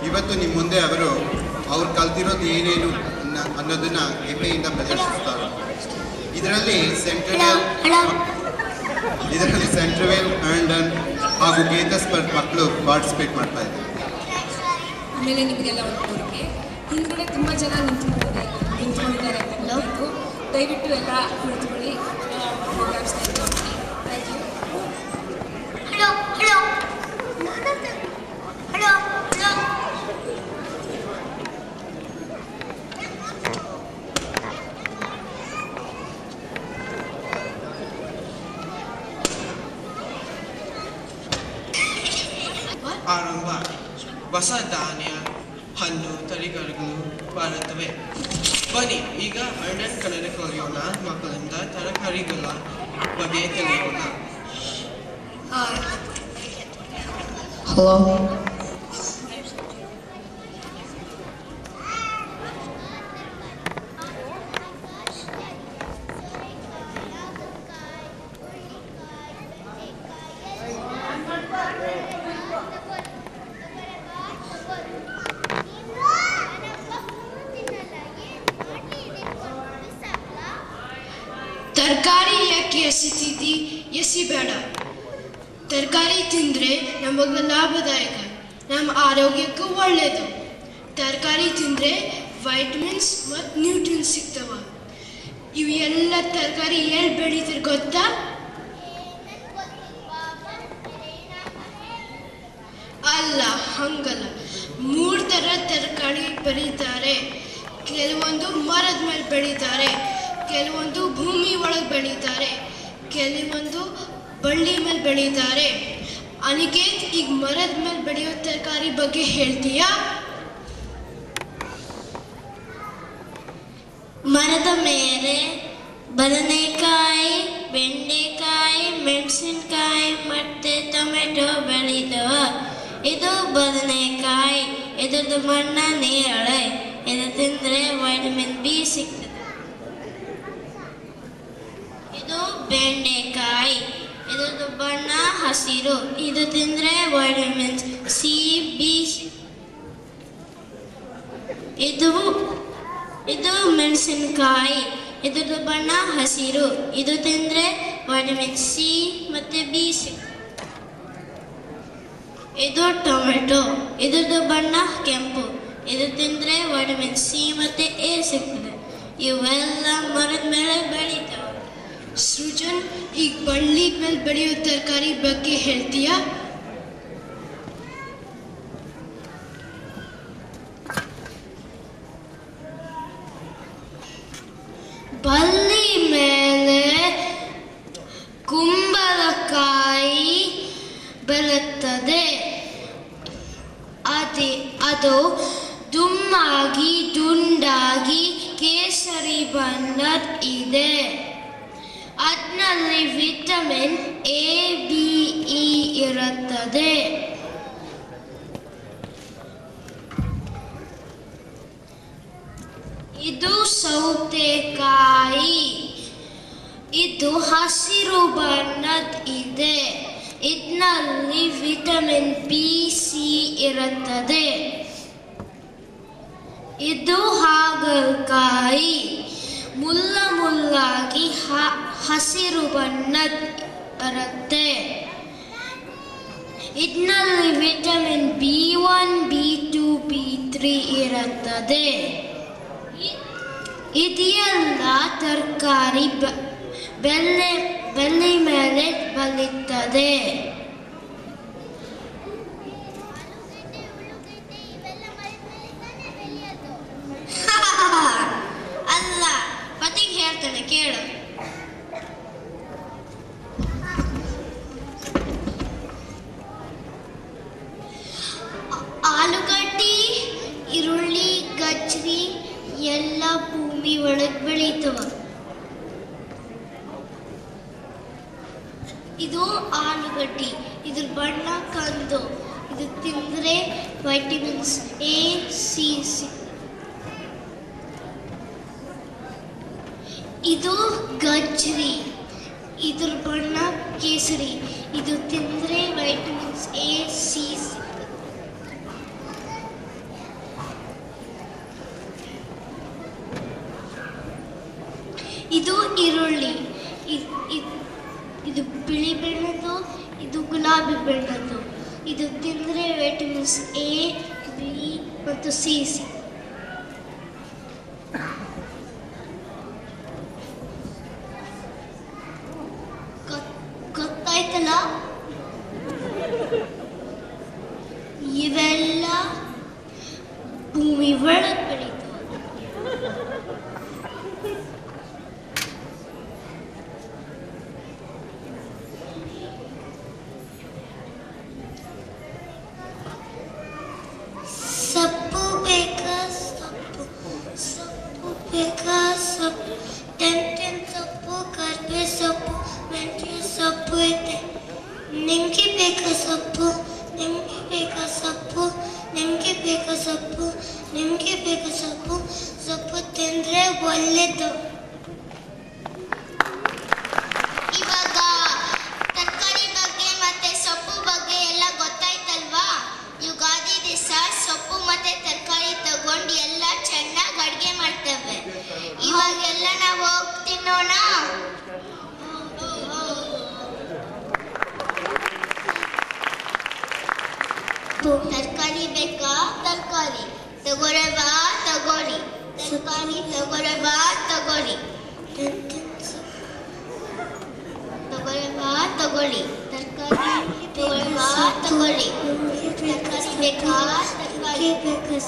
ಇವತ್ತು ನಿಮ್ಮ ಮುಂದೆ ಅವರು ಕಲ್ತಿರೋದು ಏನೇನು ಅನ್ನೋದನ್ನ ಹೆಮ್ಮೆಯಿಂದ ಪ್ರದರ್ಶಿಸ್ತಾರೆ. ಇದರಲ್ಲಿ ಸೆಂಟ್ರವೇಲ್ ಆ್ಯಂಡ್ ಹಾಗೂ ಗೇತಸ್ಪರ್ಟ್ ಮಕ್ಕಳು ಪಾರ್ಟಿಸಿಪೇಟ್ ಮಾಡ್ತಾ ಇದ್ದಾರೆ. ಆಮೇಲೆ ನಿಮಗೆಲ್ಲ ಒಂದು ಕೋರಿಕೆ, ಹಿಂದ್ಗಡೆ ತುಂಬ ಜನ ನಿಂತ್ಕೊಂಡಿದ್ದಾರೆ ಅಂತ ಗೊತ್ತಾಯಿತು. ದಯವಿಟ್ಟು ಎಲ್ಲ ಕುಳಿತುಕೊಳ್ಳಿ, ಪ್ರೋಗ್ರಾಮ್ಸ್ನ ಎಂಜಾಯ್ ಮಾಡಿ. Thank you. ಆರಂಭ. ಹೊಸ ಧಾನ್ಯ, ಹಣ್ಣು, ತರಕಾರಿಗಳು ಬರುತ್ತವೆ. ಬನ್ನಿ ಈಗ ಹಣ್ಣನ್ನು ಕಳೆದು ಕಲಿಯೋಣ. ಮಕ್ಕಳಿಂದ ತರಕಾರಿಗಳ ಬಗ್ಗೆ ಕಲಿಯೋಣ. ಹಲೋ, ತರಕಾರಿ ಯಾಕೆ ಎಸಿತಿದ್ದಿ? ಎಸಿಬೇಡ. ತರಕಾರಿ ತಿಂದರೆ ನಮಗೆ ಲಾಭದಾಯಕ, ನಮ್ಮ ಆರೋಗ್ಯಕ್ಕೂ ಒಳ್ಳೆಯದು. ತರಕಾರಿ ತಿಂದರೆ ವೈಟಮಿನ್ಸ್ ಮತ್ತು ನ್ಯೂಟ್ರಿಯನ್ಸ್ ಸಿಗ್ತವ. ಇವು ಎಲ್ಲ ತರಕಾರಿ ಎಲ್ಲಿ ಬೆಳೀತಾರೆ ಗೊತ್ತಾ? ಅಲ್ಲ, ಹಂಗಲ್ಲ. 3 ಥರ ತರಕಾರಿ ಬೆಳೀತಾರೆ. ಕೆಲವೊಂದು ಮರದ ಮೇಲೆ ಬೆಳೀತಾರೆ, ಕೆಲವೊಂದು ಭೂಮಿ ಒಳಗೆ ಬೆಳೀತಾರೆ, ಕೆಲವೊಂದು ಬಳ್ಳಿ ಮೇಲೆ ಬೆಳೀತಾರೆ. ಅನಿಕೇತ್, ಈಗ ಮರದ ಮೇಲೆ ಬೆಳೆಯೋ ತರಕಾರಿ ಬಗ್ಗೆ ಹೇಳ್ತೀಯಾ? ಮರದ ಮೇಲೆ ಬದನೆಕಾಯಿ, ಬೆಂಡೆಕಾಯಿ, ಮೆಣಸಿನಕಾಯಿ ಮತ್ತು ಟೊಮೆಟೊ ಬೆಳೀತವ. ಇದು ಬದನೆಕಾಯಿ, ಇದ್ರದ್ದು ಬಣ್ಣ ನೇರಳೆ. ಇದು ತಿಂದರೆ ವೈಟಮಿನ್ ಬಿ ಸಿಗ್ತದೆ. ಇದು ಬೆಂಡೆಕಾಯಿ, ಇದ್ರದ್ದು ಬಣ್ಣ ಹಸಿರು. ಇದು ತಿಂದರೆ ವೈಟಮಿನ್ ಸಿ, ಬಿ. ಇದು ಮೆಣಸಿನಕಾಯಿ, ಇದ್ರದ್ದು ಬಣ್ಣ ಹಸಿರು. ಇದು ತಿಂದರೆ ವೈಟಮಿನ್ ಸಿ ಮತ್ತು ಬಿ ಸಿಗ್ತದೆ. ಇದು ಟೊಮೆಟೊ, ಇದ್ರದ್ದು ಬಣ್ಣ ಕೆಂಪು. ಇದು ತಿಂದರೆ ವೈಟಮಿನ್ ಸಿ ಮತ್ತು ಎ ಸಿಗ್ತದೆ. ಇವೆಲ್ಲ ಮರದ ಮೇಲೆ ಬೆಳೀತವೆ. ಸೃಜನ್, ಈಗ ಬಳ್ಳಿ ಮೇಲೆ ಬೆಳೆಯೋ ತರಕಾರಿ ಬಗ್ಗೆ ಹೇಳ್ತೀಯಾ? ಬಳ್ಳಿ ಮೇಲೆ ಕುಂಬಳಕಾಯಿ ಬೆಳೆಯುತ್ತದೆ. ಅದು ದುಮ್ಮಾಗಿ ದುಂಡಾಗಿ ಕೇಸರಿ ಬಣ್ಣದ ಇದೆ. ಅದರಲ್ಲಿ ವಿಟಮಿನ್ ಎ, ಬಿ, ಇ ಇರುತ್ತದೆ. ಇದು ಸೌತೆಕಾಯಿ, ಇದು ಹಸಿರು ಬಣ್ಣದ ಇದೆ. ಇದರಲ್ಲಿ ವಿಟಮಿನ್ ಬಿ, ಸಿ ಇರುತ್ತದೆ. ಇದು ಹಾಗಲಕಾಯಿ, ಮುಳ್ಳಾಗಿ ಹಸಿರು ಬಣ್ಣದ ಇರುತ್ತೆ. ಇದರಲ್ಲಿ ವಿಟಮಿನ್ B1, B2, B3 ಇರುತ್ತದೆ. ಇದೆಲ್ಲ ತರಕಾರಿ ಬೆಲೆ ಮೇಲೆ ಬೆಳೀತದೆ. ಅಲ್ಲ, ಪತಿಗೆ ಹೇಳ್ತಾನೆ ಕೇಳು. ಆಲೂಗಡ್ಡಿ, ಈರುಳ್ಳಿ, ಗಜ್ಜರಿ ಎಲ್ಲ ಭೂಮಿ ಒಳಗೆ ಬೆಳೀತವ. ಇದು ಆಲೂಗಡ್ಡಿ, ಇದ್ರ ಬಣ್ಣ ಕಂದು. ಇದು ತಿಂದರೆ ವೈಟಮಿನ್ಸ್ ಎ, ಸಿ ಸಿಗ್ತದೆ. ಇದು ಗಜ್ಜರಿ, ಇದ್ರ ಬಣ್ಣ ಕೇಸರಿ. ಇದು ತಿಂದರೆ ವೈಟಮಿನ್ಸ್ ಎ, ಸಿ ಸಿಗ್ತದೆ. ಇದು ಈರುಳ್ಳಿ, ಇದು ಬಿಳಿ ಬಣ್ಣದ್ದು, ಇದು ಗುಲಾಬಿ ಬಣ್ಣದ್ದು. ಇದು ತಿಂದರೆ ವಿಟಮಿನ್ಸ್ ಎ, ಬಿ ಮತ್ತು ಸಿ ಗೊತ್ತಾಯ್ತಲ್ಲ? ಇವೆಲ್ಲ ಭೂಮಿ ಒಳಗೆ ಬೆಳೀತವೆ. ಸೊಪ್ಪು ಬೇಕಾ? ಸೊಪ್ಪು ಬೇಕಾ? ಸೊಪ್ಪು ಟೆಂಟಿನ ಸೊಪ್ಪು, ಕರ್ಬೇ ಸೊಪ್ಪು, ಮೆಂತ್ಯ ಸೊಪ್ಪು ಇದೆ. ನಿಮಗೆ ಬೇಕಾ ಸೊಪ್ಪು? ನಿಮಗೆ ಬೇಕಾ ಸೊಪ್ಪು? ನಿಮಗೆ ಬೇಕಾ ಸೊಪ್ಪು? ನಿಮಗೆ ಬೇಕಾ ಸೊಪ್ಪು? ಸೊಪ್ಪು ತಿಂದರೆ ಒಳ್ಳೆಯದು. ಇವಾಗ ತರಕಾರಿ ಬಗ್ಗೆ ಮತ್ತೆ ಸೊಪ್ಪು ಬಗ್ಗೆ ಎಲ್ಲ ಗೊತ್ತಾಯ್ತಲ್ವಾ? ಯುಗಾದಿ ದಿವಸ ಸೊಪ್ಪು ಮತ್ತೆ ತರಕಾರಿ ತಗೊಂಡು ಎಲ್ಲ ಚೆನ್ನಾಗಿ ಅಡುಗೆ ಮಾಡ್ತೇವೆ. ಇವಾಗೆಲ್ಲ ನಾವು ಹೋಗಿ ತಿನ್ನೋಣ. ತರಕಾರಿ ಬೇಕಾ? ತರಕಾರಿ ತಗೊಳ್ಳುವಾ? ತಗೊಳ್ಳಿ. ತರಕಾರಿ ತಗೊಳ್ಳುವಾ? ತಗೊಳ್ಳಿ. ತಗೊಳ್ಳುವಾ? ತಗೊಳ್ಳಿ. ತರಕಾರಿ ತಗೊಳ್ಳುವಾ? ತಗೊಳ್ಳಿ. ತರಕಾರಿ ಬೇಕಾ? ತರಕಾರಿ ಬೇಕಾ?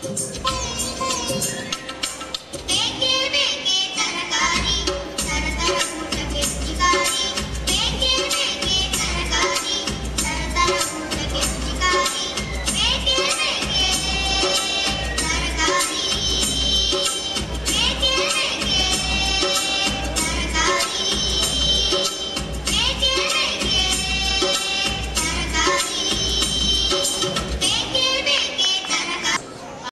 Thank